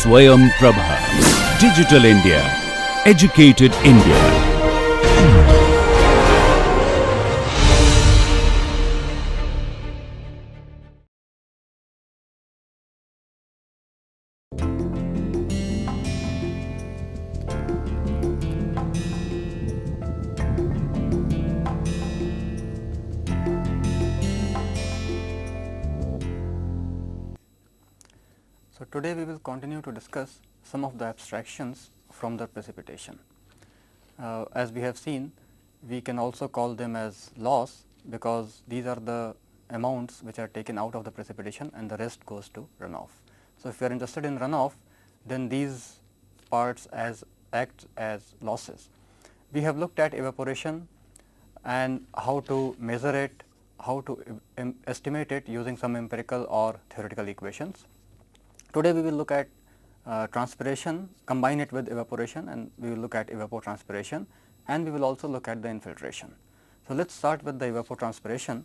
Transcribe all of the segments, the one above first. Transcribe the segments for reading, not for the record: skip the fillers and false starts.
Swayam Prabha. Digital India. Educated India. So, today we will continue to discuss some of the abstractions from the precipitation. As we have seen, we can also call them as loss, because these are the amounts which are taken out of the precipitation and the rest goes to runoff. So, if you are interested in runoff, then these parts act as losses. We have looked at evaporation and how to measure it, how to estimate it using some empirical or theoretical equations. Today we will look at transpiration, combine it with evaporation, and we will look at evapotranspiration, and we will also look at the infiltration. So, let us start with the evapotranspiration.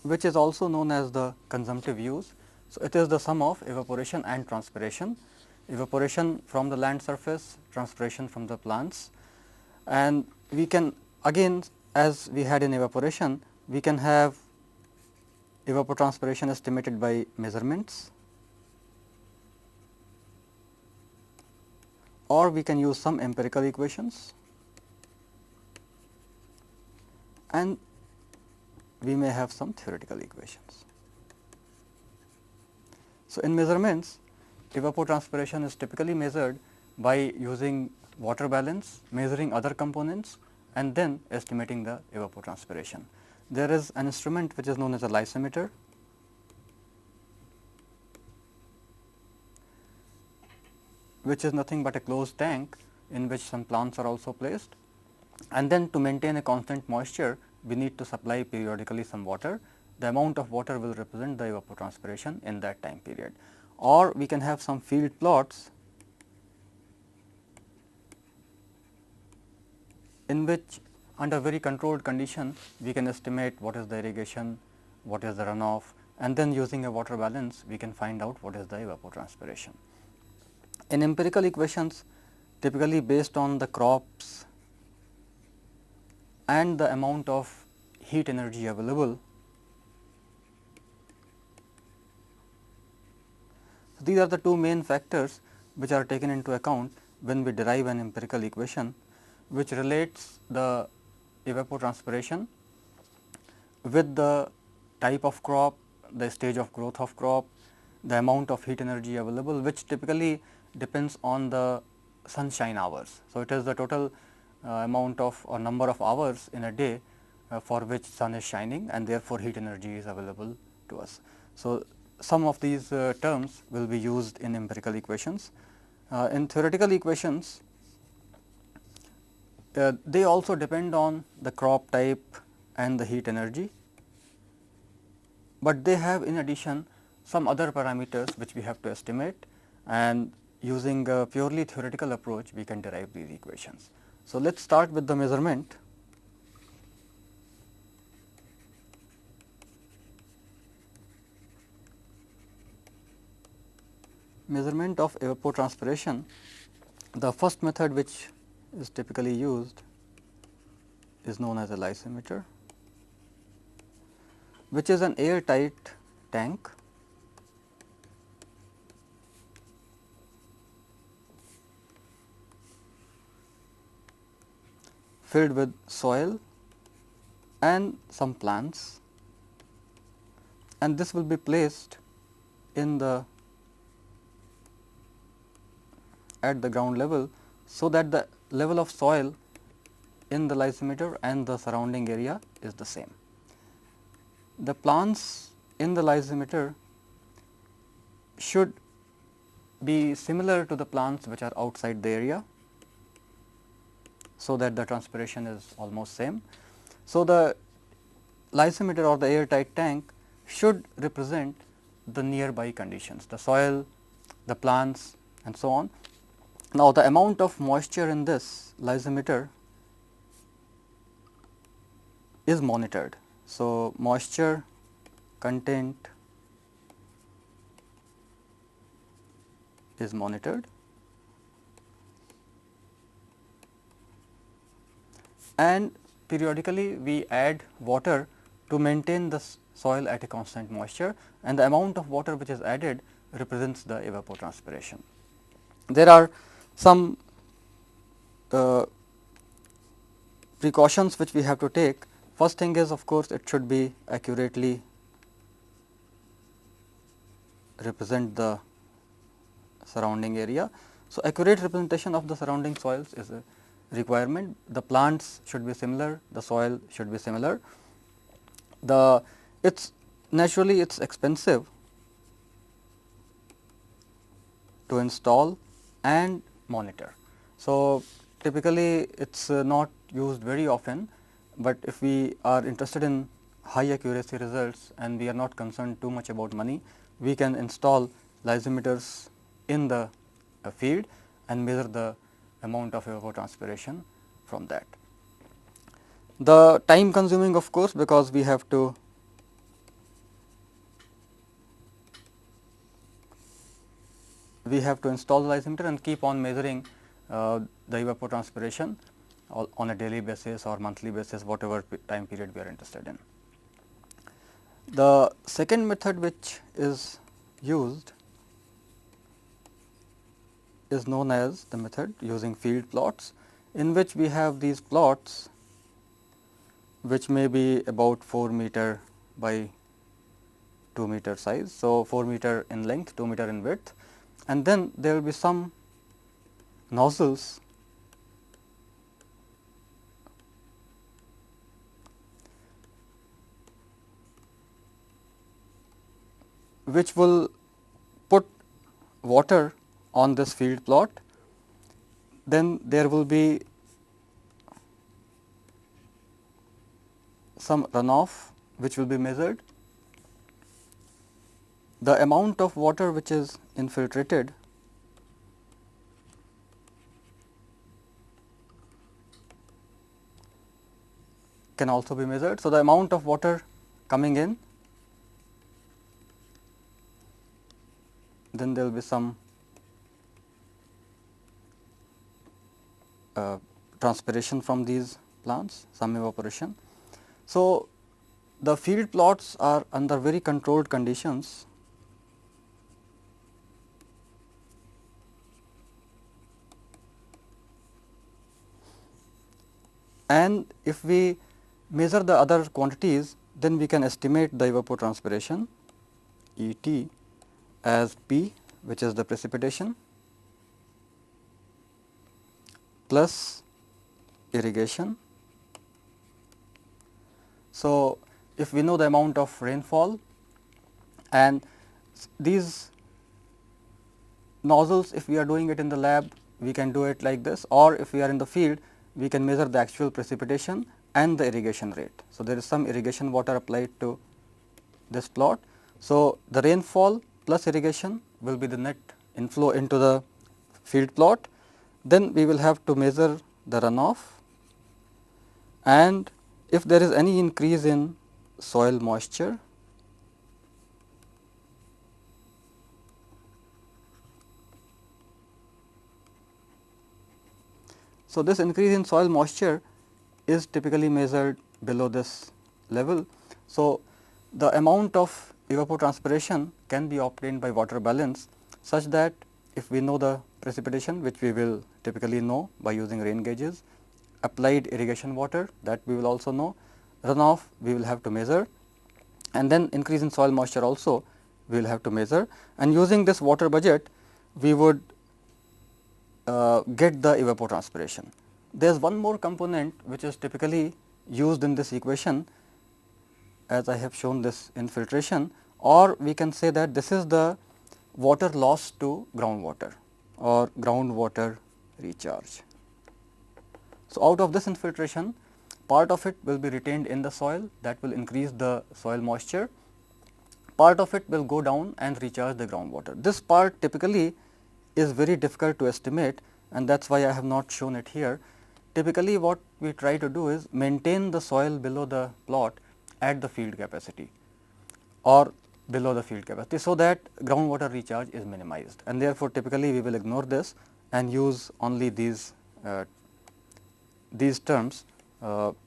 Which is also known as the consumptive use. So, it is the sum of evaporation and transpiration, evaporation from the land surface, transpiration from the plants, and we can again, as we had in evaporation, we can have evapotranspiration estimated by measurements, or we can use some empirical equations, and we may have some theoretical equations. So, in measurements, evapotranspiration is typically measured by using water balance, measuring other components, and then estimating the evapotranspiration. There is an instrument which is known as a lysimeter, which is nothing but a closed tank in which some plants are also placed, and then to maintain a constant moisture, we need to supply periodically some water. The amount of water will represent the evapotranspiration in that time period. Or we can have some field plots in which, under very controlled condition, we can estimate what is the irrigation, what is the runoff, and then using a water balance we can find out what is the evapotranspiration. In empirical equations, typically based on the crops and the amount of heat energy available, these are the two main factors which are taken into account when we derive an empirical equation, which relates the evapotranspiration with the type of crop, the stage of growth of crop, the amount of heat energy available, which typically depends on the sunshine hours. So, it is the total amount of or number of hours in a day for which sun is shining, and therefore, heat energy is available to us. So, some of these terms will be used in empirical equations. In theoretical equations, they also depend on the crop type and the heat energy, but they have in addition some other parameters which we have to estimate, and using a purely theoretical approach we can derive these equations. So, let us start with the measurement. Measurement of evapotranspiration. The first method which is typically used is known as a lysimeter, which is an airtight tank filled with soil and some plants, and this will be placed in the at the ground level, so that the level of soil in the lysimeter and the surrounding area is the same. The plants in the lysimeter should be similar to the plants which are outside the area, so that the transpiration is almost same. So, the lysimeter or the airtight tank should represent the nearby conditions, the soil, the plants, and so on. Now, the amount of moisture in this lysimeter is monitored. So, moisture content is monitored, and periodically we add water to maintain the soil at a constant moisture, and the amount of water which is added represents the evapotranspiration. There are some precautions which we have to take. First thing is, of course, it should be accurately represent the surrounding area. So, accurate representation of the surrounding soils is a requirement. The plants should be similar, the soil should be similar. It's naturally it's expensive to install and monitor. So, typically it's not used very often, but if we are interested in high accuracy results and we are not concerned too much about money, we can install lysimeters in the field and measure the amount of evapotranspiration from that. The time consuming, of course, because we have to install the lysimeter and keep on measuring the evapotranspiration on a daily basis or monthly basis, whatever time period we are interested in. The second method which is used is known as the method using field plots, in which we have these plots which may be about 4 meter by 2 meter size. So, 4 meter in length, 2 meter in width, and then there will be some nozzles which will put water on this field plot. Then there will be some runoff which will be measured. The amount of water which is infiltrated can also be measured. So, the amount of water coming in, then there will be some transpiration from these plants, some evaporation. So, the field plots are under very controlled conditions. And if we measure the other quantities, then we can estimate the evapotranspiration E t as P, which is the precipitation, plus irrigation. So, if we know the amount of rainfall, and these nozzles, if we are doing it in the lab, we can do it like this, or if we are in the field, we can measure the actual precipitation and the irrigation rate. So, there is some irrigation water applied to this plot. So, the rainfall plus irrigation will be the net inflow into the field plot. Then we will have to measure the runoff, and if there is any increase in soil moisture, so this increase in soil moisture is typically measured below this level. So, the amount of evapotranspiration can be obtained by water balance, such that if we know the precipitation, which we will typically know by using rain gauges, applied irrigation water, that we will also know, runoff we will have to measure, and then increase in soil moisture also we will have to measure, and using this water budget we would get the evapotranspiration. There is one more component which is typically used in this equation, as I have shown this infiltration, or we can say that this is the water loss to groundwater or groundwater recharge. So, out of this infiltration, part of it will be retained in the soil, that will increase the soil moisture, part of it will go down and recharge the groundwater. This part typically is very difficult to estimate, and that is why I have not shown it here. typically what we try to do is maintain the soil below the plot at the field capacity or below the field capacity, so that groundwater recharge is minimized, and therefore, typically we will ignore this and use only these terms,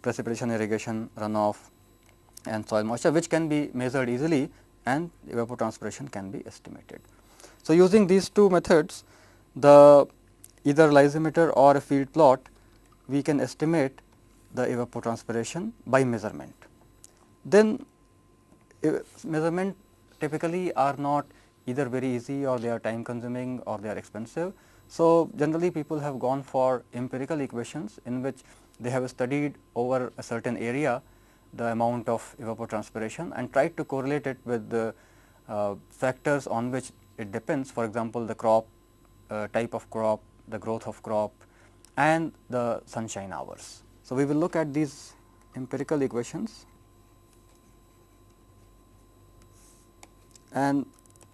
precipitation, irrigation, runoff and soil moisture, which can be measured easily and evapotranspiration can be estimated. So, using these two methods, the either lysimeter or a field plot, we can estimate the evapotranspiration by measurement. Then measurement typically are not either very easy, or they are time consuming, or they are expensive. So, generally people have gone for empirical equations in which they have studied over a certain area the amount of evapotranspiration and tried to correlate it with the factors on which it depends, for example, the crop, type of crop, the growth of crop and the sunshine hours. So, we will look at these empirical equations, and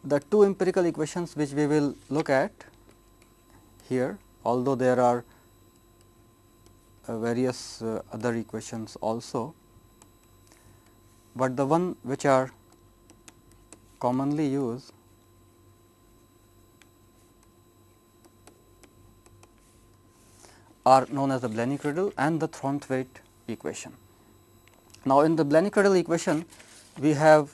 the two empirical equations which we will look at here, although there are various other equations also, but the one which are commonly used are known as the Blaney-Criddle and the Thornthwaite equation. Now, in the Blaney-Criddle equation, we have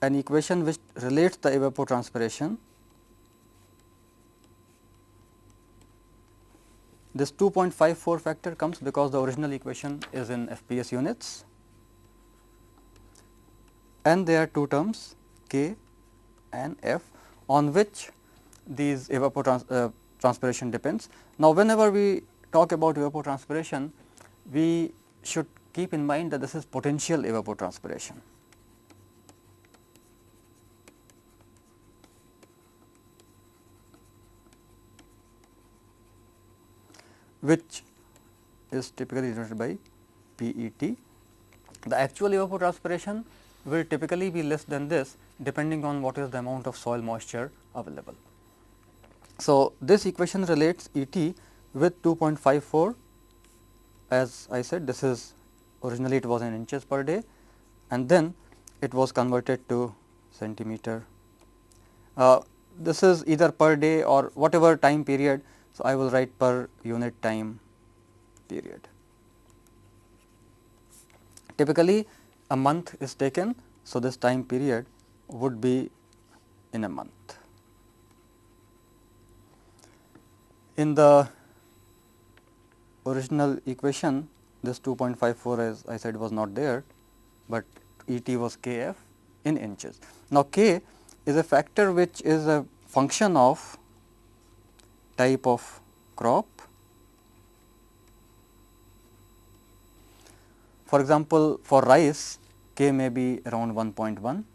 an equation which relates the evapotranspiration. This 2.54 factor comes because the original equation is in FPS units, and there are two terms K and F on which these evapotranspiration depends. Now, whenever we talk about evapotranspiration, we should keep in mind that this is potential evapotranspiration. Which is typically denoted by PET. The actual evapotranspiration will typically be less than this, depending on what is the amount of soil moisture available. So, this equation relates ET with 2.54. As I said, this is originally it was in inches per day, and then it was converted to centimeter. This is either per day or whatever time period. So, I will write per unit time period. Typically, a month is taken. So, this time period would be in a month. In the original equation, this 2.54, as I said, was not there, but ET was Kf in inches. Now, K is a factor which is a function of type of crop. For example, for rice, K may be around 1.1,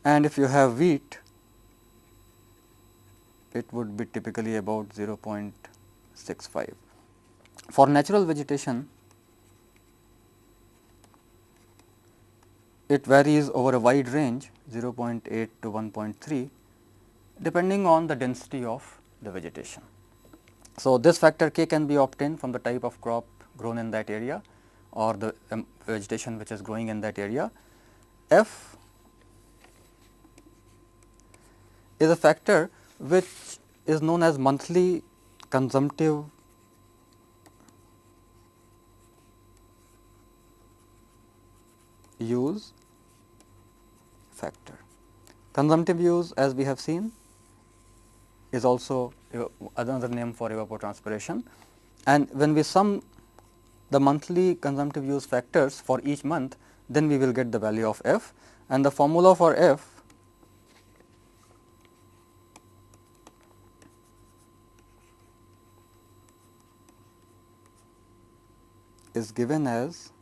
and if you have wheat, it would be typically about 0.65. For natural vegetation, it varies over a wide range, 0.8 to 1.3, depending on the density of the vegetation. So, this factor K can be obtained from the type of crop grown in that area or the vegetation which is growing in that area. F is a factor which is known as monthly consumptive use factor. Consumptive use, as we have seen, is also another name for evapotranspiration, and when we sum the monthly consumptive use factors for each month, then we will get the value of F, and the formula for F is given as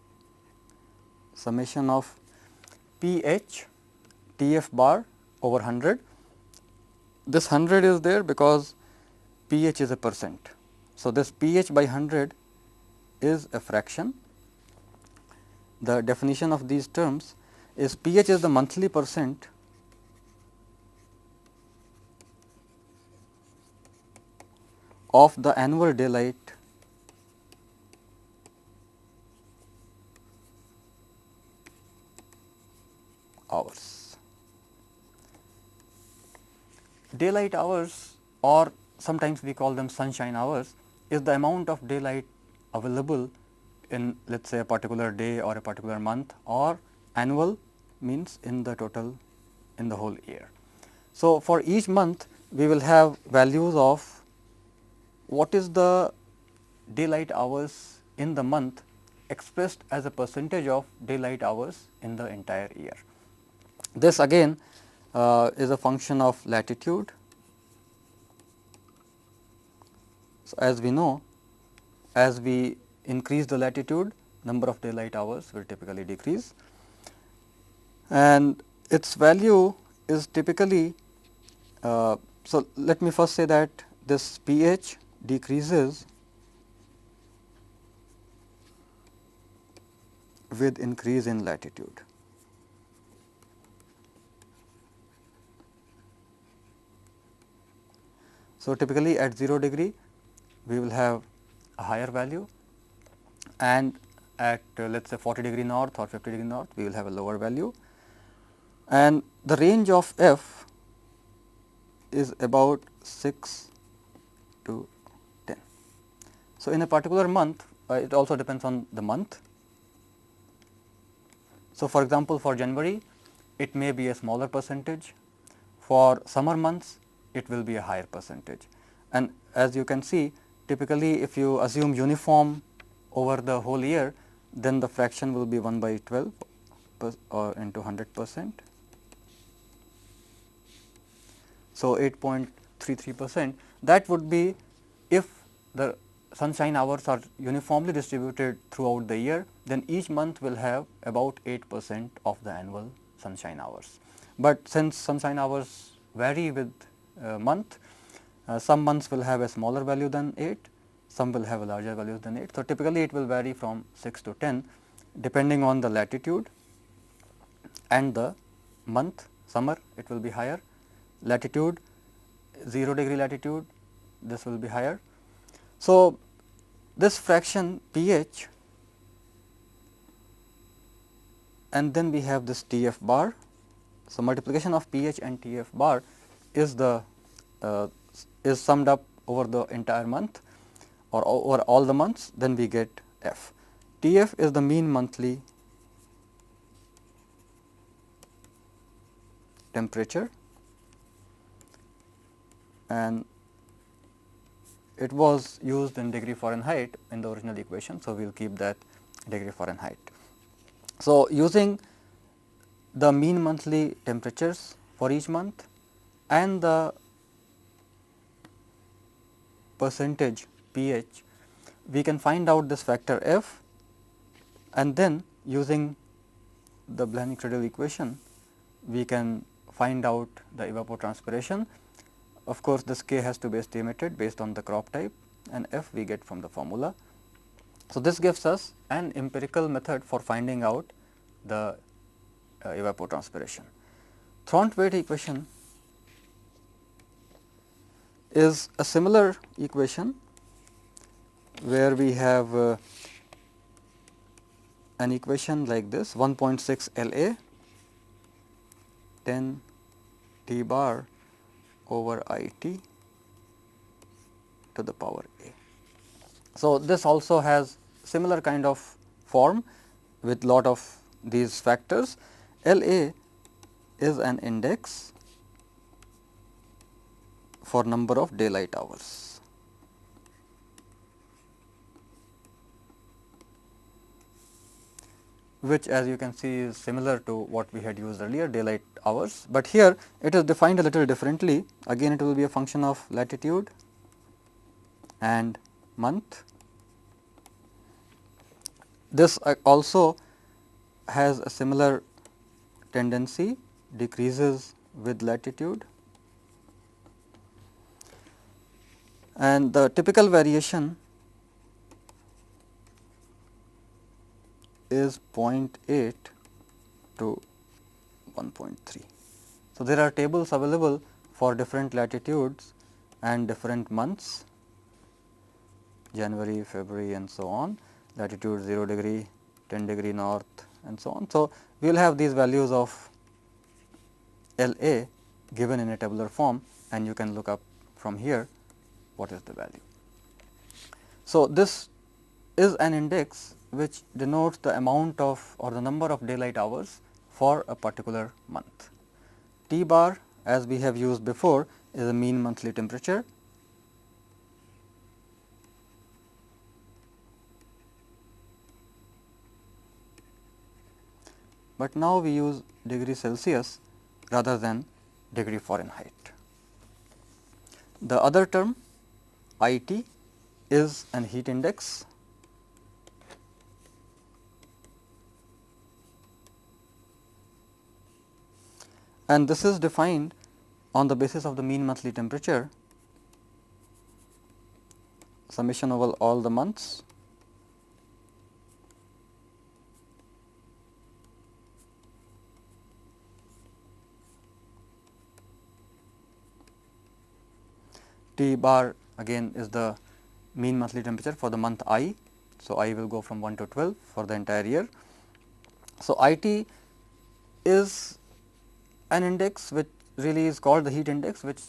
summation of pH Tf bar over 100. This 100 is there because pH is a percent. So, this pH by 100 is a fraction. The definition of these terms is pH is the monthly percent of the annual daylight hours. Daylight hours, or sometimes we call them sunshine hours, is the amount of daylight available in, let us say, a particular day or a particular month, or annual means in the total, in the whole year. So, for each month we will have values of what is the daylight hours in the month expressed as a percentage of daylight hours in the entire year. This again is a function of latitude. So, as we know, as we increase the latitude, number of daylight hours will typically decrease, and its value is typically, so let me first say that this pH decreases with increase in latitude. So, typically at 0 degree we will have a higher value, and at let us say 40 degree north or 50 degree north we will have a lower value, and the range of F is about 6 to 10. So, in a particular month, it also depends on the month. So, for example, for January it may be a smaller percentage, for summer months it will be a higher percentage, and as you can see, typically if you assume uniform over the whole year, then the fraction will be 1 by 12 or into 100%. So, 8.33%, that would be if the sunshine hours are uniformly distributed throughout the year, then each month will have about 8% of the annual sunshine hours. But since sunshine hours vary with month, some months will have a smaller value than 8, some will have a larger value than 8. So, typically it will vary from 6 to 10 depending on the latitude and the month. Summer it will be higher, latitude 0 degree latitude this will be higher. So, this fraction pH, and then we have this T f bar. So, multiplication of pH and T f bar is the is summed up over the entire month or over all the months, then we get F. T f is the mean monthly temperature, and it was used in degree Fahrenheit in the original equation. So, we will keep that degree Fahrenheit. So, using the mean monthly temperatures for each month and the percentage pH, we can find out this factor F, and then using the Blanik-Rudel equation we can find out the evapotranspiration. Of course, this K has to be estimated based on the crop type, and F we get from the formula. So, this gives us an empirical method for finding out the evapotranspiration. Thornton equation is a similar equation where we have an equation like this: 1.6 L A 10 T bar over I T to the power A. So, this also has similar kind of form with lot of these factors. L A is an index for number of daylight hours. Which, as you can see, is similar to what we had used earlier, daylight hours, but here it is defined a little differently. Again it will be a function of latitude and month. This also has a similar tendency, decreases with latitude, and the typical variation is 0.8 to 1.3. So, there are tables available for different latitudes and different months, January, February and so on, latitude 0 degree, 10 degree north and so on. So, we will have these values of L A given in a tabular form, and you can look up from here what is the value. So, this is an index which denotes the amount of or the number of daylight hours for a particular month. T bar, as we have used before, is a mean monthly temperature. But now we use degree Celsius rather than degree Fahrenheit. The other term IT is an heat index, and this is defined on the basis of the mean monthly temperature, summation over all the months, T bar again is the mean monthly temperature for the month I. So, I will go from 1 to 12 for the entire year. So, IT is an index which really is called the heat index, which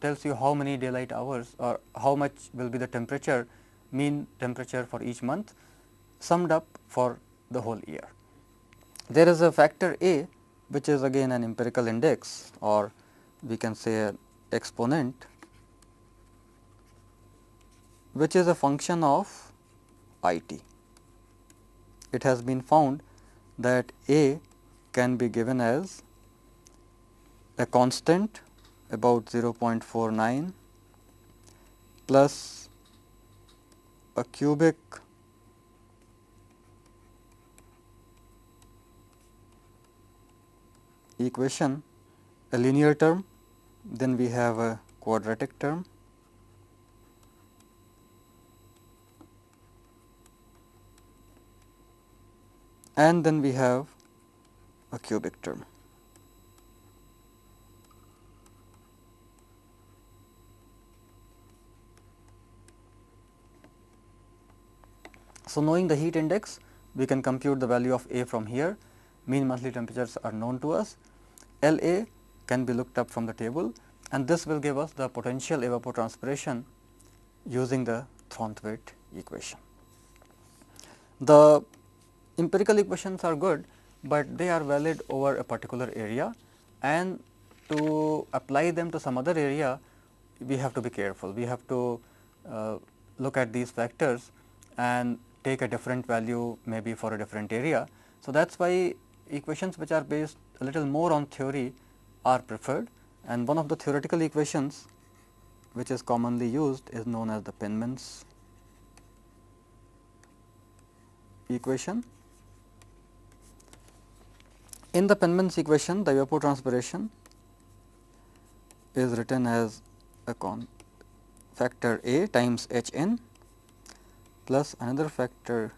tells you how many daylight hours or how much will be the temperature, mean temperature for each month summed up for the whole year. There is a factor A, which is again an empirical index, or we can say an exponent, which is a function of IT. It has been found that A can be given as a constant about 0.49 plus a cubic equation, a linear term, then we have a quadratic term, and then we have a cubic term. So, knowing the heat index, we can compute the value of A from here. Mean monthly temperatures are known to us. L A can be looked up from the table, and this will give us the potential evapotranspiration using the Thornthwaite equation. The empirical equations are good, but they are valid over a particular area, and to apply them to some other area, we have to be careful. We have to look at these factors and take a different value maybe for a different area. So, that is why equations which are based a little more on theory are preferred, and one of the theoretical equations which is commonly used is known as the Penman's equation. In the Penman's equation, the evapotranspiration is written as a factor A times H n plus another factor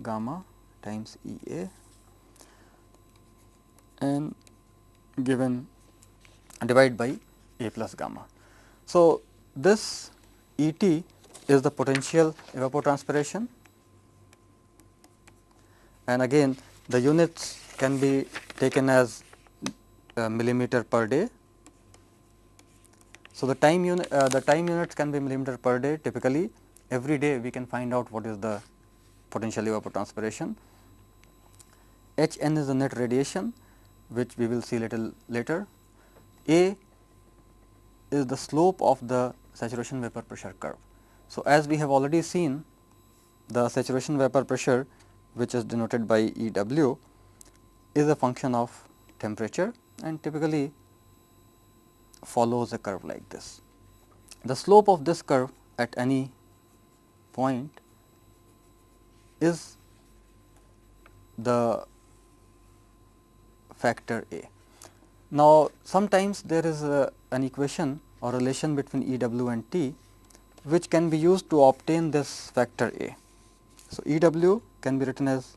gamma times E A, and given divide by A plus gamma. So, this E T is the potential evapotranspiration, and again the units can be taken as millimeter per day. So, the time units can be millimeter per day. Typically, every day we can find out what is the potential evapotranspiration. H n is the net radiation, which we will see little later. A is the slope of the saturation vapor pressure curve. So, as we have already seen, the saturation vapor pressure, which is denoted by E W, is a function of temperature and typically follows a curve like this. The slope of this curve at any point is the factor A. Now, sometimes there is an equation or relation between E W and T, which can be used to obtain this factor A. So, E W can be written as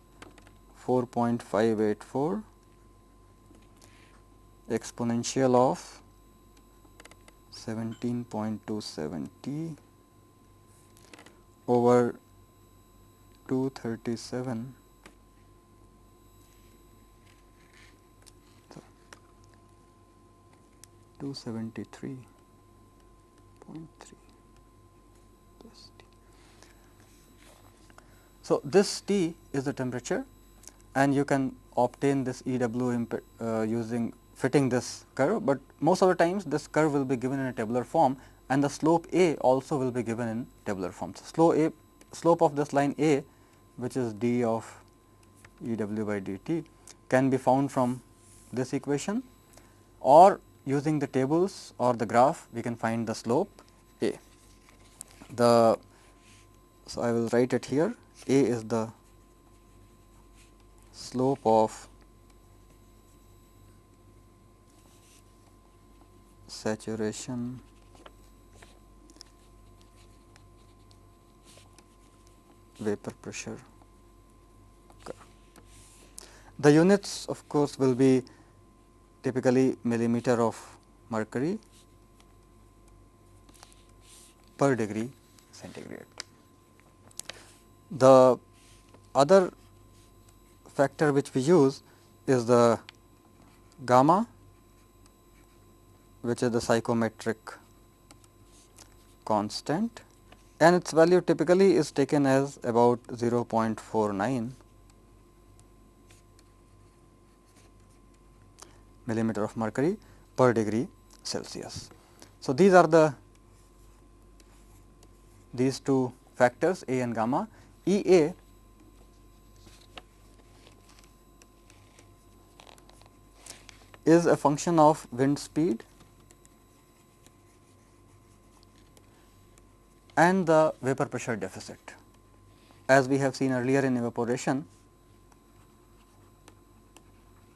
4.584 exponential of 17.27 T over 237 273.3 plus T. So, this T is the temperature, and you can obtain this EW using fitting this curve, but most of the times this curve will be given in a tabular form, and the slope A also will be given in tabular form. So, slope of this line A, which is d of EW by dt, can be found from this equation, or using the tables or the graph we can find the slope A. So, I will write it here. A is the slope of saturation vapor pressure curve. The units of course will be typically millimeter of mercury per degree centigrade. The other factor which we use is the gamma, which is the psychometric constant, and its value typically is taken as about 0.49 millimeter of mercury per degree Celsius. So, these two factors A and gamma. E A is a function of wind speed and the vapor pressure deficit. As we have seen earlier in evaporation,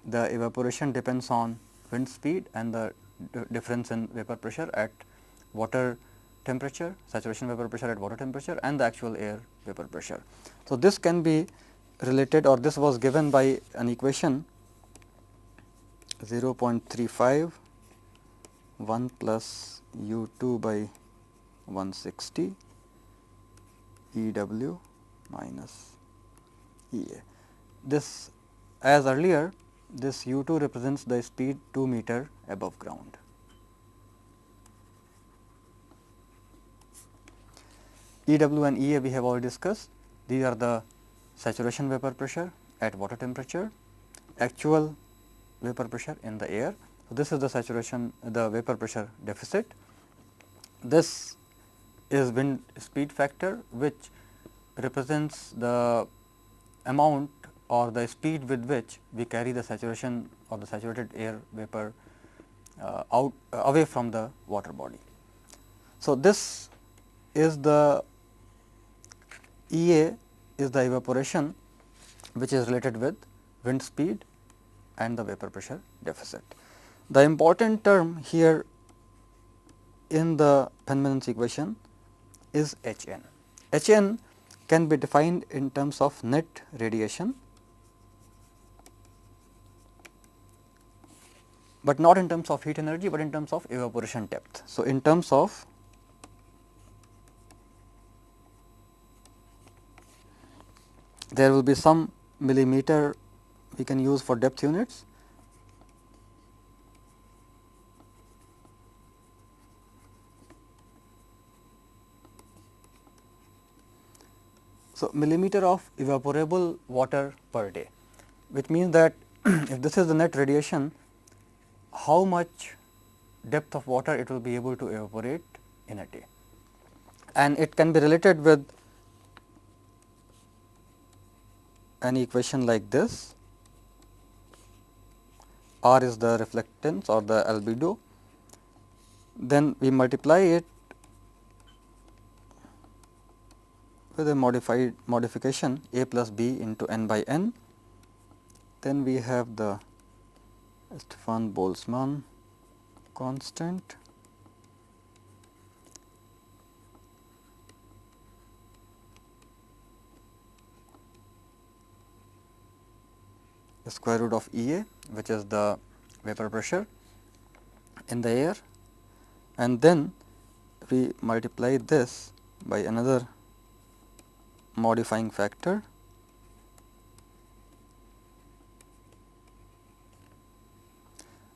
the evaporation depends on wind speed and the difference in vapor pressure at water temperature, saturation vapor pressure at water temperature, and the actual air vapor pressure. So, this can be related, or this was given by an equation 0.35 1 plus U 2 by 160 E W minus E A. This, as earlier, this U 2 represents the speed 2 meter above ground. E W and E A we have already discussed. These are the saturation vapor pressure at water temperature, actual vapor pressure in the air. So, this is the vapor pressure deficit. This is wind speed factor, which represents the amount or the speed with which we carry the saturation or the saturated air vapor away from the water body. So, this is the EA is the evaporation which is related with wind speed and the vapor pressure deficit. The important term here in the Penman's equation is Hn. Hn can be defined in terms of net radiation, but not in terms of heat energy, but in terms of evaporation depth. So, in terms of there will be some millimeter we can use for depth units. So, millimeter of evaporable water per day, which means that if this is the net radiation, how much depth of water it will be able to evaporate in a day, and it can be related with an equation like this. R is the reflectance or the albedo, then we multiply it with a modification A plus B into n by n. Then we have the Stefan Boltzmann constant the square root of E A, which is the vapor pressure in the air, and then we multiply this by another modifying factor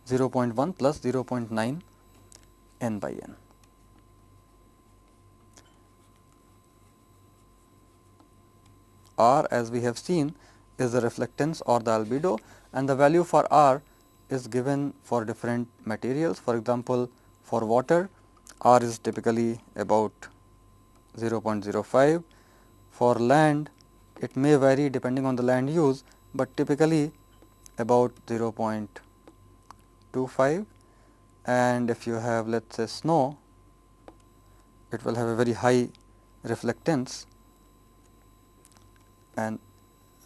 (0.1 plus 0.9 n by n). R, as we have seen, is the reflectance or the albedo, and the value for R is given for different materials. For example, for water, R is typically about 0.05. For land, it may vary depending on the land use, but typically about 0.25, and if you have, let us say, snow, it will have a very high reflectance, and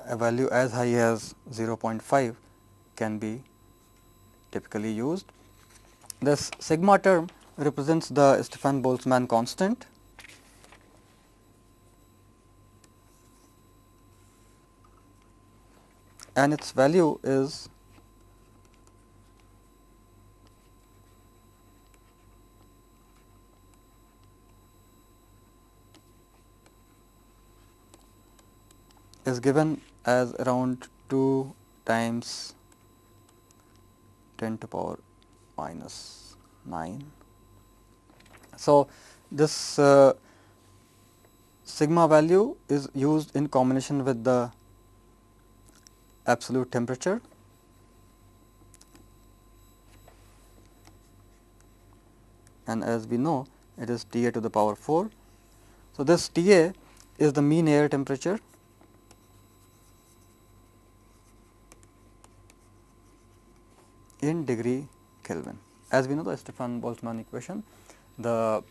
a value as high as 0.5 can be typically used. This sigma term represents the Stefan Boltzmann constant, and its value is given as around 2 times 10 to power minus 9. So, this sigma value is used in combination with the absolute temperature, and as we know, it is T A to the power 4. So, this T A is the mean air temperature in degree Kelvin. As we know the Stefan Boltzmann equation, the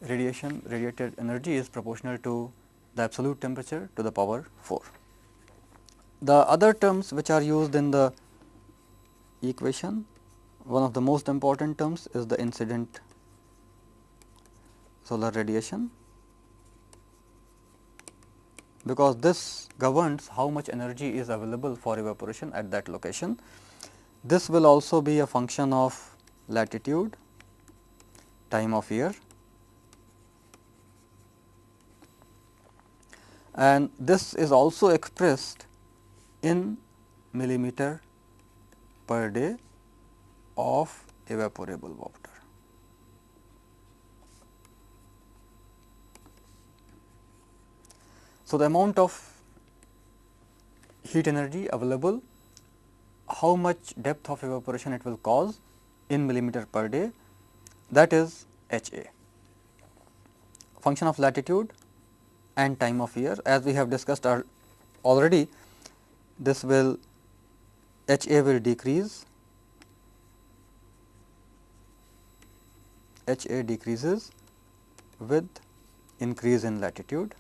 radiated energy is proportional to the absolute temperature to the power 4. The other terms which are used in the equation, one of the most important terms is the incident solar radiation, because this governs how much energy is available for evaporation at that location. This will also be a function of latitude, time of year, and this is also expressed in millimeter per day of evaporable water. So, the amount of heat energy available, how much depth of evaporation it will cause in millimeter per day, that is H A. Function of latitude and time of year, as we have discussed already, this will H A will decrease, H A decreases with increase in latitude.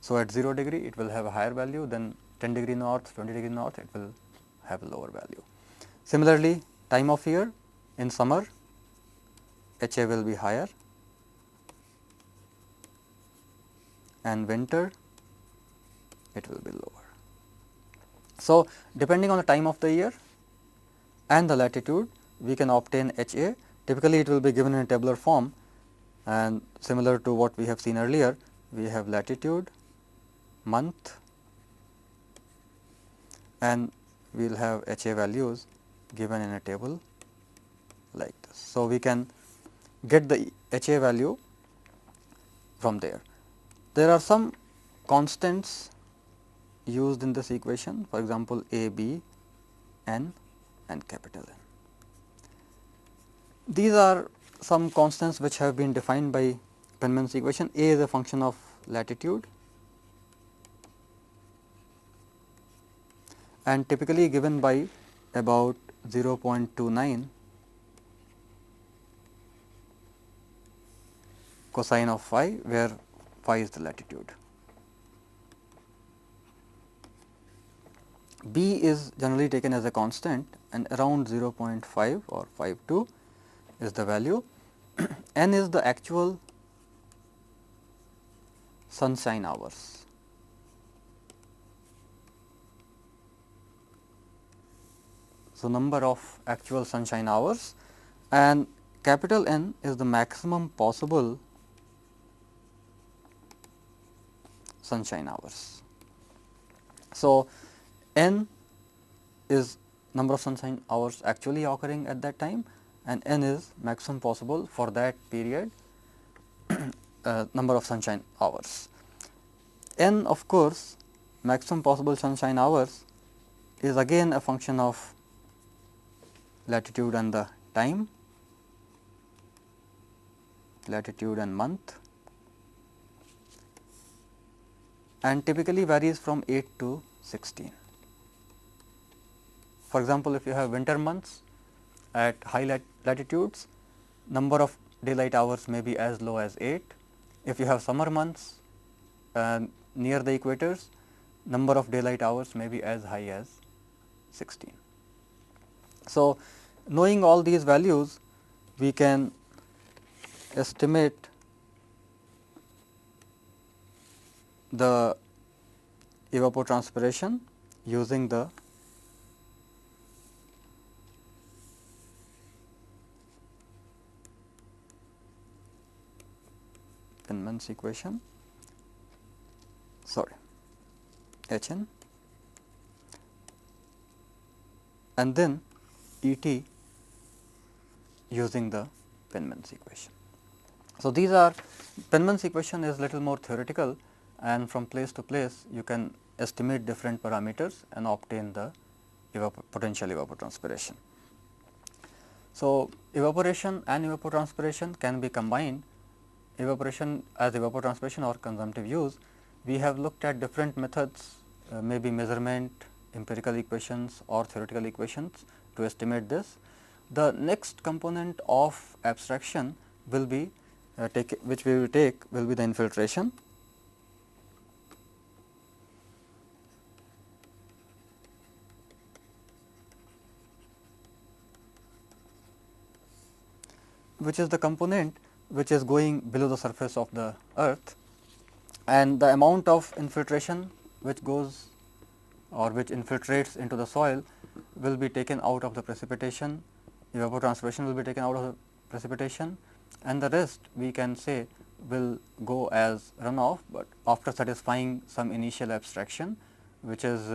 So, at 0 degree it will have a higher value, then 10 degree north, 20 degree north it will have a lower value. Similarly, time of year, in summer H A will be higher, and winter it will be lower. So, depending on the time of the year and the latitude, we can obtain H A. Typically, it will be given in a tabular form, and similar to what we have seen earlier, we have latitude, month, and we will have H A values given in a table like this. So, we can get the H A value from there. There are some constants used in this equation, for example, A, B, N and capital N. These are some constants which have been defined by Penman's equation. A is a function of latitude and typically given by about 0.29 cosine of phi, where phi is the latitude. B is generally taken as a constant and around 0.5 or 5.2 is the value. N is the actual sunshine hours. So, number of actual sunshine hours, and capital N is the maximum possible sunshine hours. So, N is number of sunshine hours actually occurring at that time, and N is maximum possible for that period number of sunshine hours. N, of course, maximum possible sunshine hours is again a function of latitude and the time, latitude and month, and typically varies from 8 to 16. For example, if you have winter months at high latitudes, number of daylight hours may be as low as 8. If you have summer months near the equators, number of daylight hours may be as high as 16. So, knowing all these values, we can estimate the evapotranspiration using the Penman's equation, Hn, and then Et using the Penman's equation. So, these are Penman's equation is little more theoretical, and from place to place you can estimate different parameters and obtain the potential evapotranspiration. So, evaporation and evapotranspiration can be combined. Evaporation as evapotranspiration or consumptive use, we have looked at different methods, maybe measurement, empirical equations or theoretical equations to estimate this. The next component of abstraction will be which we will take will be the infiltration. Which is the component which is going below the surface of the earth, and the amount of infiltration which goes or which infiltrates into the soil will be taken out of the precipitation, evapotranspiration will be taken out of the precipitation, and the rest we can say will go as runoff, but after satisfying some initial abstraction which is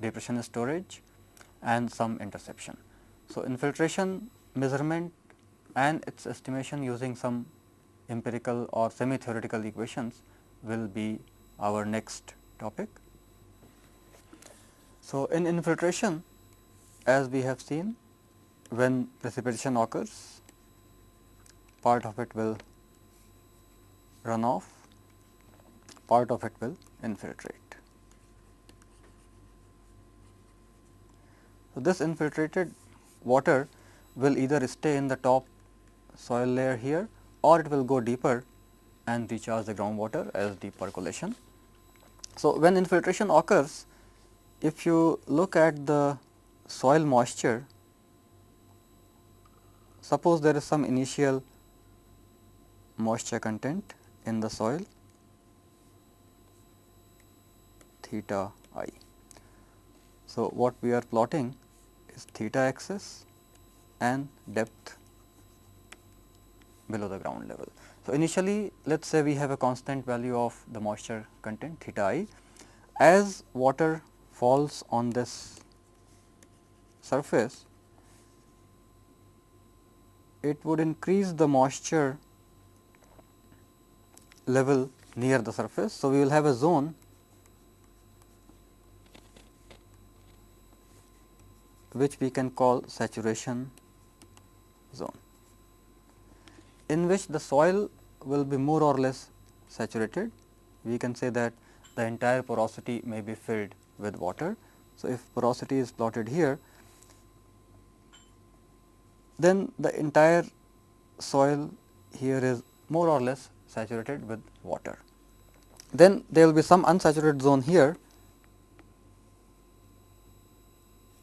depression storage and some interception. So, infiltration measurement and its estimation using some empirical or semi theoretical equations will be our next topic. So, in infiltration, as we have seen, when precipitation occurs, part of it will run off, part of it will infiltrate. So, this infiltrated water will either stay in the top soil layer here, or it will go deeper and recharge the groundwater as deep percolation. So, when infiltration occurs, if you look at the soil moisture, suppose there is some initial moisture content in the soil theta I. So, what we are plotting is theta axis and depth below the ground level. So, initially let us say we have a constant value of the moisture content theta I. As water falls on this surface, it would increase the moisture level near the surface. So, we will have a zone which we can call saturation zone, in which the soil will be more or less saturated. We can say that the entire porosity may be filled with water. So, if porosity is plotted here, then the entire soil here is more or less saturated with water. Then there will be some unsaturated zone here,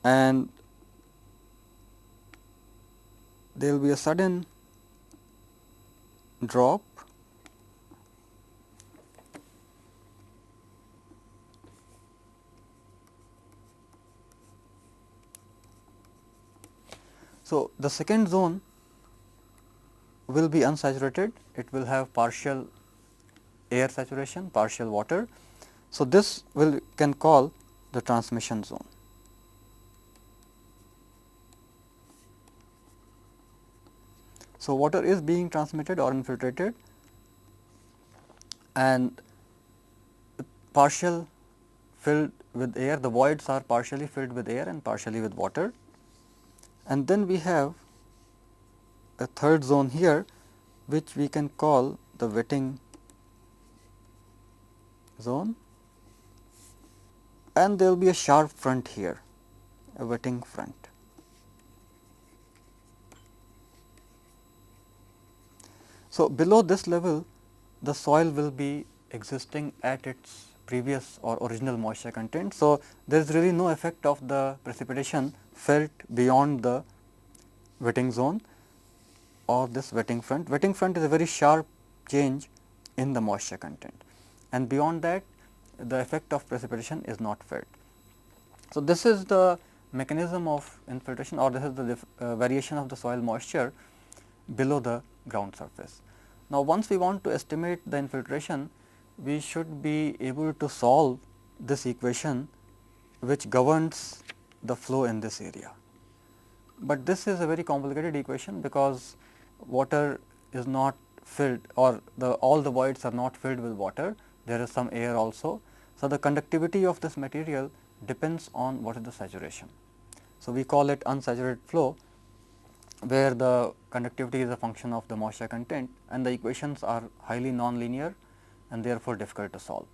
and there will be a sudden drop So, the second zone will be unsaturated, it will have partial air saturation, partial water. So, this will can call the transmission zone. So, water is being transmitted or infiltrated, and partial filled with air, the voids are partially filled with air and partially with water. And then we have a third zone here, which we can call the wetting zone, and there will be a sharp front here, a wetting front. So, below this level the soil will be existing at its previous or original moisture content. So, there is really no effect of the precipitation felt beyond the wetting zone or this wetting front. Wetting front is a very sharp change in the moisture content, and beyond that the effect of precipitation is not felt. So, this is the mechanism of infiltration, or this is the variation of the soil moisture below the ground surface. Now, once we want to estimate the infiltration, we should be able to solve this equation which governs the flow in this area. But this is a very complicated equation, because water is not filled, or all the voids are not filled with water, there is some air also. So, the conductivity of this material depends on what is the saturation. So, we call it unsaturated flow, where the conductivity is a function of the moisture content, and the equations are highly nonlinear and therefore difficult to solve.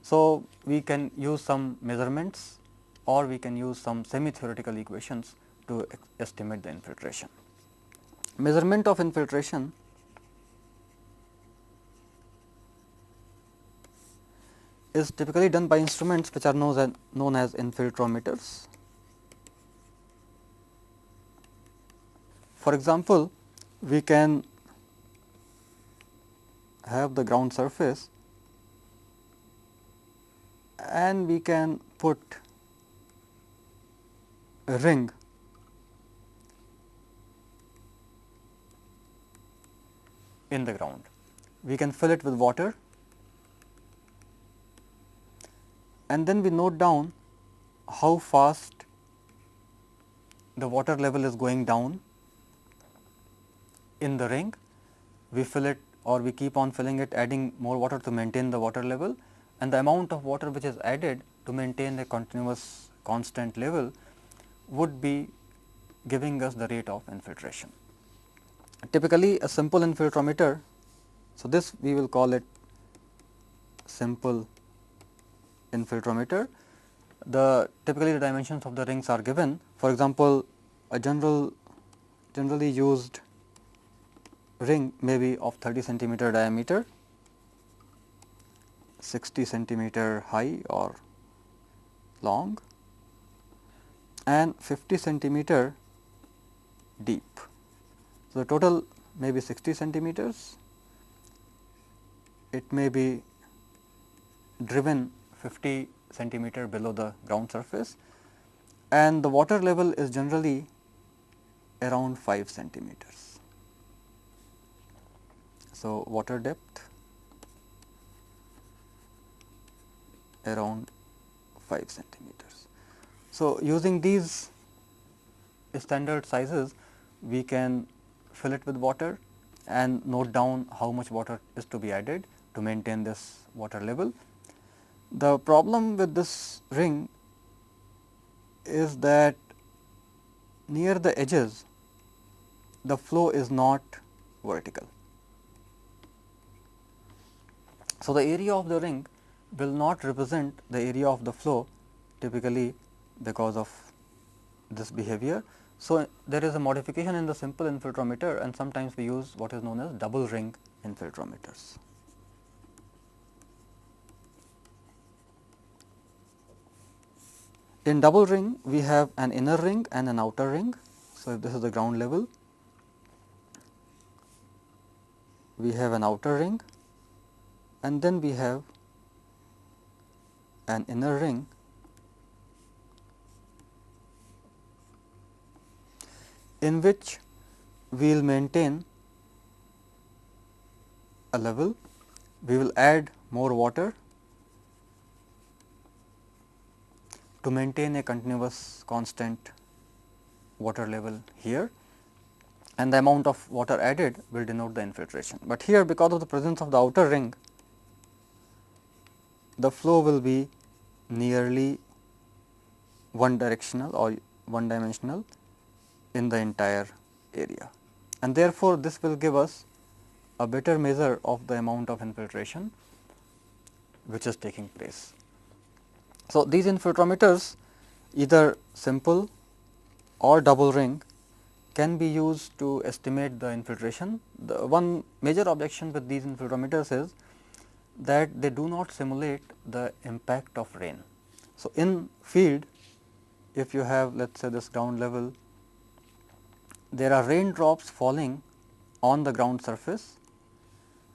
So, we can use some measurements, or we can use some semi theoretical equations to estimate the infiltration. Measurement of infiltration is typically done by instruments which are known as infiltrometers. For example, we can have the ground surface and we can put a ring in the ground. We can fill it with water, and then we note down how fast the water level is going down in the ring. We fill it, or we keep on filling it, adding more water to maintain the water level, and the amount of water which is added to maintain a continuous constant level would be giving us the rate of infiltration. Typically, a simple infiltrometer, so this we will call it simple infiltrometer. Typically the dimensions of the rings are given. For example, a generally used ring may be of 30 centimeter diameter, 60 centimeter high or long, and 50 centimeter deep. So, the total may be 60 centimeters. It may be driven 50 centimeter below the ground surface, and the water level is generally around 5 centimeters. So, water depth around 5 centimeters. So, using these standard sizes, we can fill it with water and note down how much water is to be added to maintain this water level. The problem with this ring is that near the edges the flow is not vertical. So, the area of the ring will not represent the area of the flow typically because of this behavior. So, there is a modification in the simple infiltrometer, and sometimes we use what is known as double ring infiltrometers. In double ring, we have an inner ring and an outer ring. So, if this is the ground level, we have an outer ring, and then we have an inner ring in which we will maintain a level, we will add more water to maintain a continuous constant water level here, and the amount of water added will denote the infiltration. But here, because of the presence of the outer ring, the flow will be nearly one directional or one dimensional in the entire area, and therefore, this will give us a better measure of the amount of infiltration which is taking place. So, these infiltrometers, either simple or double ring, can be used to estimate the infiltration. The one major objection with these infiltrometers is that they do not simulate the impact of rain. So, in field, if you have, let us say, this ground level, there are raindrops falling on the ground surface,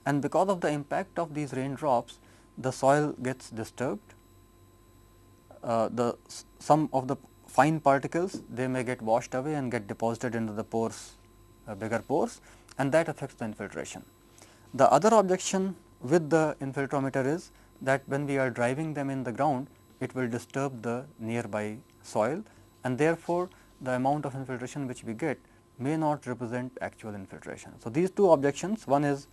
and because of the impact of these raindrops, the soil gets disturbed. Some of the fine particles, they may get washed away and get deposited into the pores, bigger pores, and that affects the infiltration. The other objection with the infiltrometer is that when we are driving them in the ground, it will disturb the nearby soil, and therefore, the amount of infiltration which we get may not represent actual infiltration. So, these two objections, one is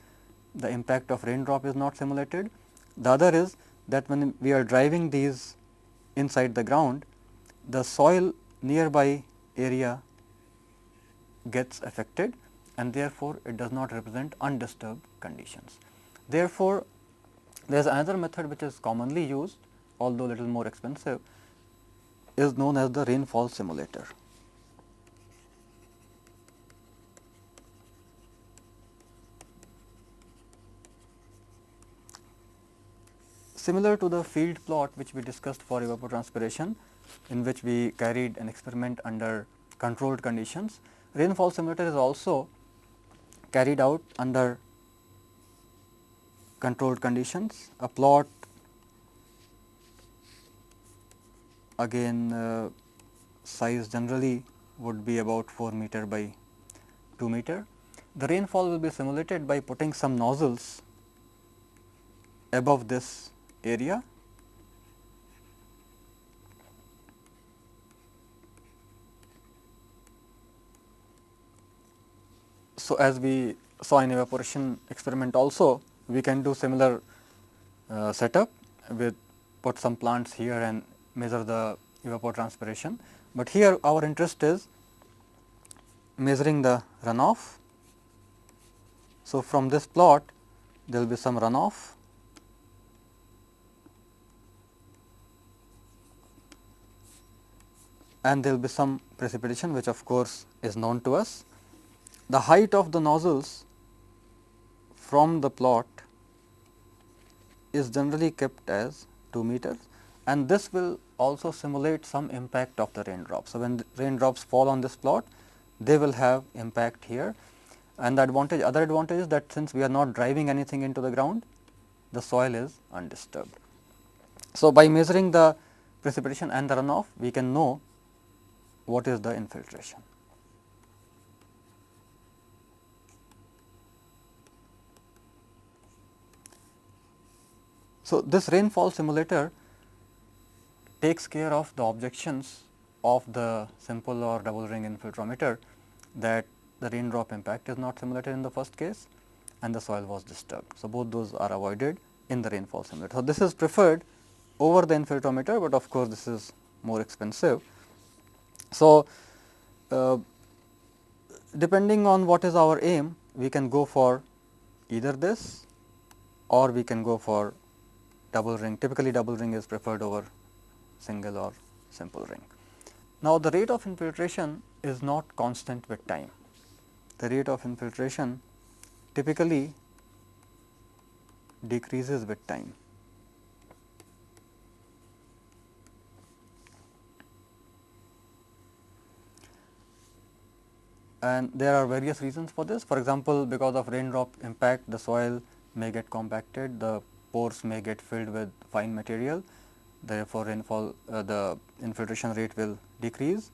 the impact of raindrop is not simulated, the other is that when we are driving these inside the ground, the soil nearby area gets affected, and therefore, it does not represent undisturbed conditions. Therefore, there is another method which is commonly used, although little more expensive, is known as the rainfall simulator. Similar to the field plot which we discussed for evapotranspiration, in which we carried an experiment under controlled conditions, rainfall simulator is also carried out under controlled conditions. A plot, again size generally would be about 4 meter by 2 meter. The rainfall will be simulated by putting some nozzles above this area, so as we saw in evaporation experiment also, we can do similar setup with put some plants here and measure the evapotranspiration, but here our interest is measuring the runoff. So, from this plot there will be some runoff, and there will be some precipitation, which of course is known to us. The height of the nozzles from the plot is generally kept as 2 meters, and this will also simulate some impact of the raindrops. So, when the raindrops fall on this plot, they will have impact here, and the other advantage is that since we are not driving anything into the ground, the soil is undisturbed. So, by measuring the precipitation and the runoff, we can know what is the infiltration. So, this rainfall simulator takes care of the objections of the simple or double ring infiltrometer, that the raindrop impact is not simulated in the first case and the soil was disturbed. So, both those are avoided in the rainfall simulator. So, this is preferred over the infiltrometer, but of course, this is more expensive. So, depending on what is our aim, we can go for either this or we can go for double ring. Typically, double ring is preferred over single or simple ring. Now, the rate of infiltration is not constant with time. The rate of infiltration typically decreases with time. And there are various reasons for this. For example, because of raindrop impact, the soil may get compacted, the pores may get filled with fine material, therefore, the infiltration rate will decrease.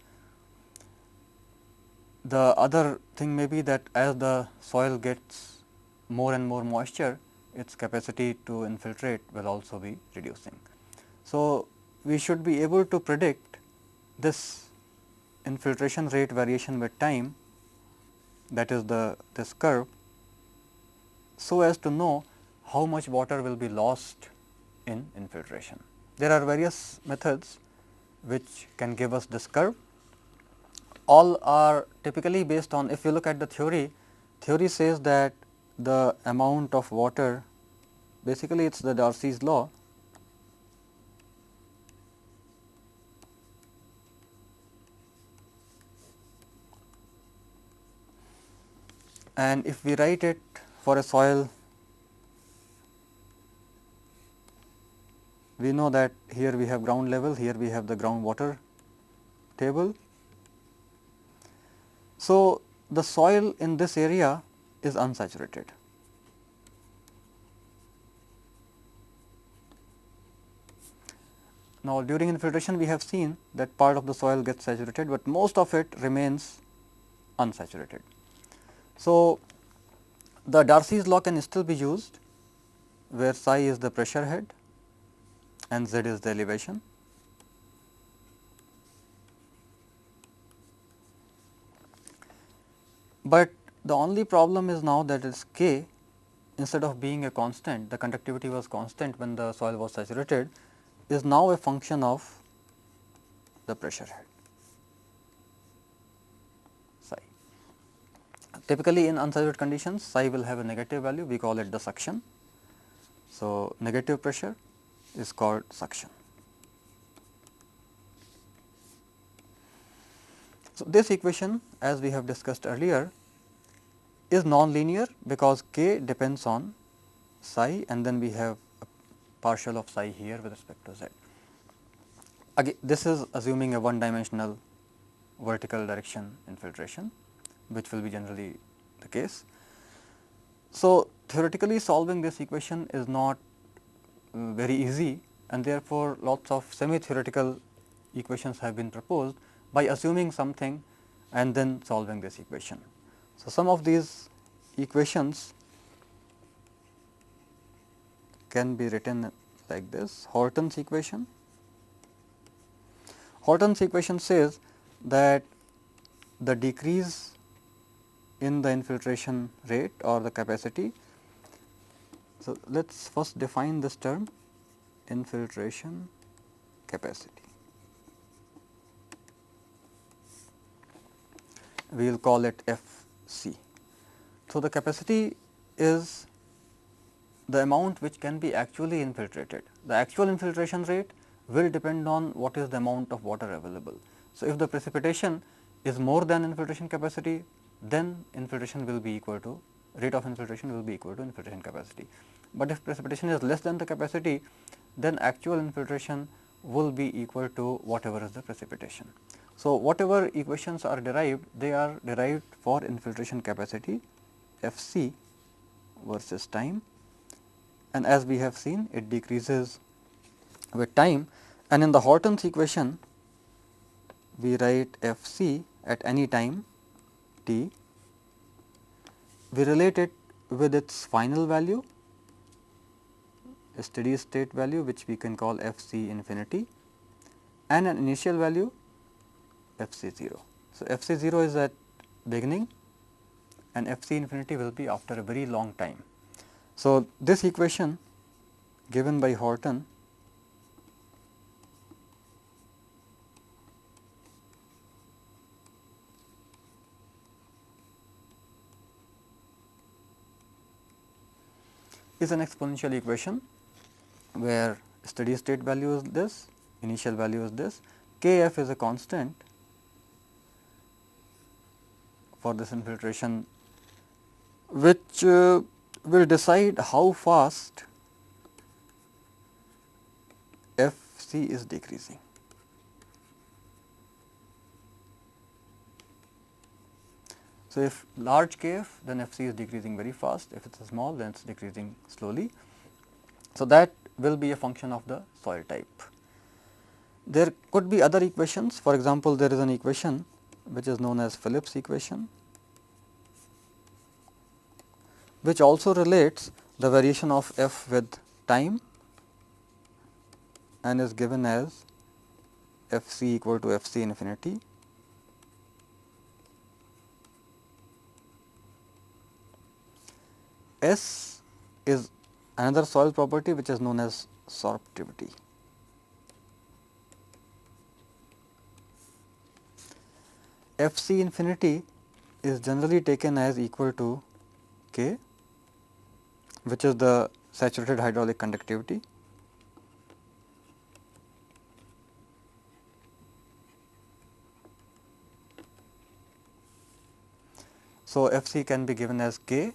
The other thing may be that as the soil gets more and more moisture, its capacity to infiltrate will also be reducing. So, we should be able to predict this infiltration rate variation with time, that is this curve, so as to know how much water will be lost in infiltration. There are various methods which can give us this curve. All are typically based on, if you look at the theory says that the amount of water, basically it is the Darcy's law, and if we write it for a soil, we know that here we have ground level, here we have the groundwater table. So, the soil in this area is unsaturated. Now, during infiltration we have seen that part of the soil gets saturated, but most of it remains unsaturated. So, the Darcy's law can still be used, where psi is the pressure head and z is the elevation. But the only problem is now that is k, instead of being a constant, the conductivity was constant when the soil was saturated, is now a function of the pressure head psi. Typically in unsaturated conditions, psi will have a negative value, we call it the suction. So, negative pressure is called suction. So, this equation, as we have discussed earlier, is non-linear because k depends on psi, and then we have a partial of psi here with respect to z. Again, this is assuming a one dimensional vertical direction infiltration, which will be generally the case. So, theoretically solving this equation is not very easy, and therefore, lots of semi-theoretical equations have been proposed by assuming something and then solving this equation. So, some of these equations can be written like this. Horton's equation. Horton's equation says that the decrease in the infiltration rate or the capacity. So, let us first define this term, infiltration capacity. We will call it F C. So, the capacity is the amount which can be actually infiltrated. The actual infiltration rate will depend on what is the amount of water available. So, if the precipitation is more than infiltration capacity, then infiltration will be equal to, rate of infiltration will be equal to infiltration capacity. But if precipitation is less than the capacity, then actual infiltration will be equal to whatever is the precipitation. So, whatever equations are derived, they are derived for infiltration capacity F c versus time, and as we have seen, it decreases with time, and in the Horton's equation we write F c at any time t. We relate it with its final value, a steady state value which we can call F c infinity, and an initial value F c 0. So, F c 0 is at beginning and F c infinity will be after a very long time. So, this equation given by Horton is an exponential equation where steady state value is this, initial value is this, K f is a constant for this infiltration, which will decide how fast F c is decreasing. So, if large K f, then F c is decreasing very fast, if it is small, then it is decreasing slowly. So, that will be a function of the soil type. There could be other equations. For example, there is an equation which is known as Phillips equation, which also relates the variation of f with time and is given as f c equal to f c infinity S is another soil property which is known as sorptivity. F c infinity is generally taken as equal to K, which is the saturated hydraulic conductivity. So, F c can be given as K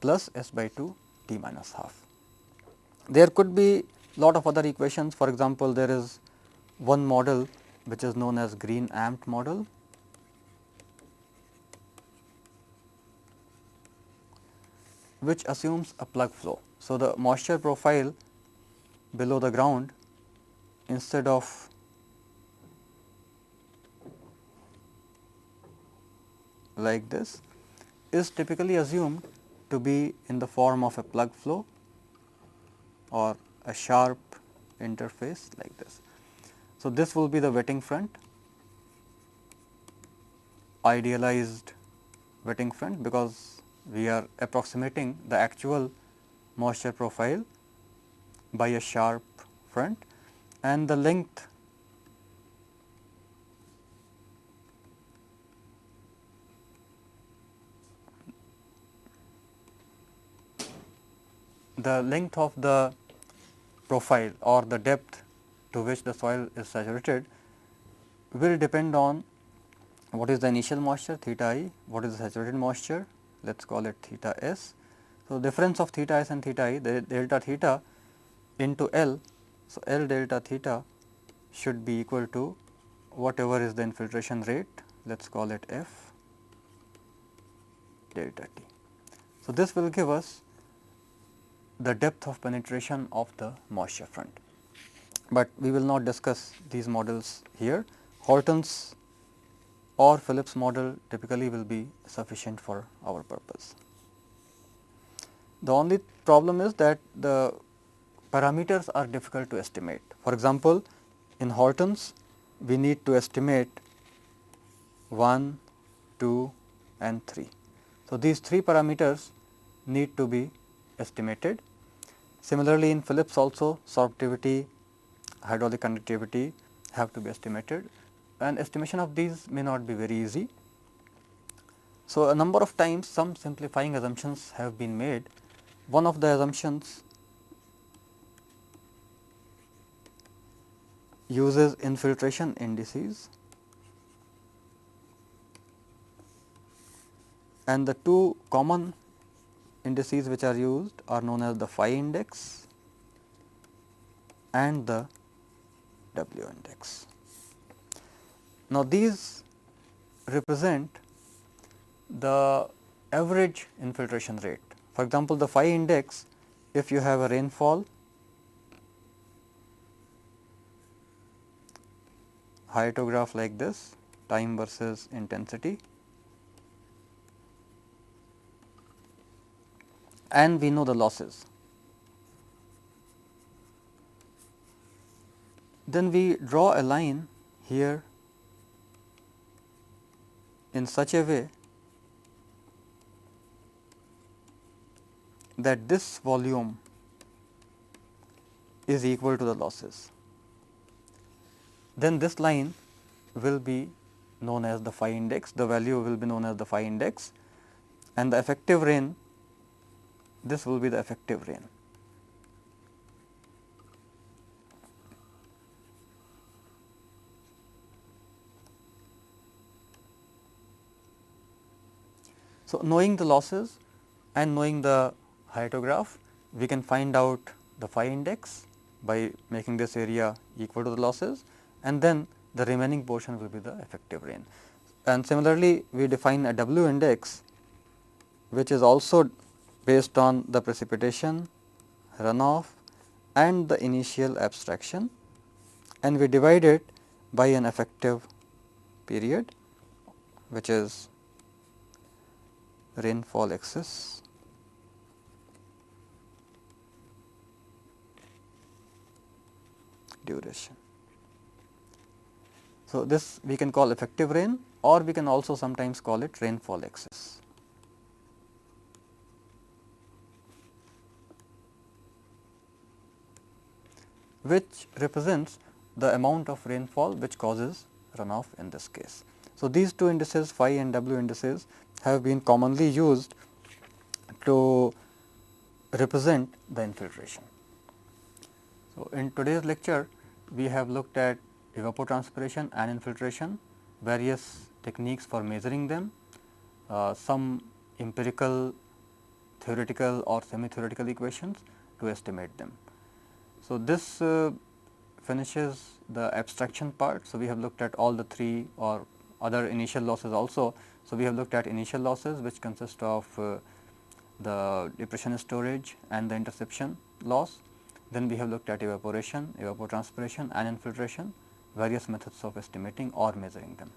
plus S by 2 T minus half. There could be lot of other equations. For example, there is one model which is known as green amped model, which assumes a plug flow. So, the moisture profile below the ground, instead of like this, is typically assumed to be in the form of a plug flow or a sharp interface like this. So, this will be the wetting front, idealized wetting front, because we are approximating the actual moisture profile by a sharp front, and the length of the profile or the depth to which the soil is saturated will depend on what is the initial moisture theta I, what is the saturated moisture, let us call it theta S. So, difference of theta S and theta I, the delta theta into L. So, L delta theta should be equal to whatever is the infiltration rate, let us call it F delta T. So, this will give us the depth of penetration of the moisture front, but we will not discuss these models here. Horton's or Phillips model typically will be sufficient for our purpose. The only problem is that the parameters are difficult to estimate. For example, in Horton's we need to estimate 1, 2 and 3. So, these 3 parameters need to be estimated. Similarly, in Phillips also sorptivity, hydraulic conductivity have to be estimated, and estimation of these may not be very easy. So, a number of times some simplifying assumptions have been made. One of the assumptions uses infiltration indices, and the two common indices which are used are known as the phi index and the W index. Now, these represent the average infiltration rate. For example, the phi index, if you have a rainfall, hyetograph like this, time versus intensity, and we know the losses. Then we draw a line here in such a way that this volume is equal to the losses. Then this line will be known as the phi index, the value will be known as the phi index, and the effective rain, this will be the effective rain. So, knowing the losses and knowing the hyetograph, we can find out the phi index by making this area equal to the losses, and then the remaining portion will be the effective rain. And similarly, we define a W index, which is also based on the precipitation, runoff and the initial abstraction, and we divide it by an effective period, which is rainfall excess duration. So, this we can call effective rain, or we can also sometimes call it rainfall excess. Which represents the amount of rainfall which causes runoff in this case. So, these two indices phi and W indices have been commonly used to represent the infiltration. So, in today's lecture we have looked at evapotranspiration and infiltration, various techniques for measuring them, some empirical, theoretical or semi-theoretical equations to estimate them. So, this finishes the abstraction part. So, we have looked at all the three or other initial losses also. So, we have looked at initial losses, which consist of the depression storage and the interception loss. Then we have looked at evaporation, evapotranspiration and infiltration, various methods of estimating or measuring them.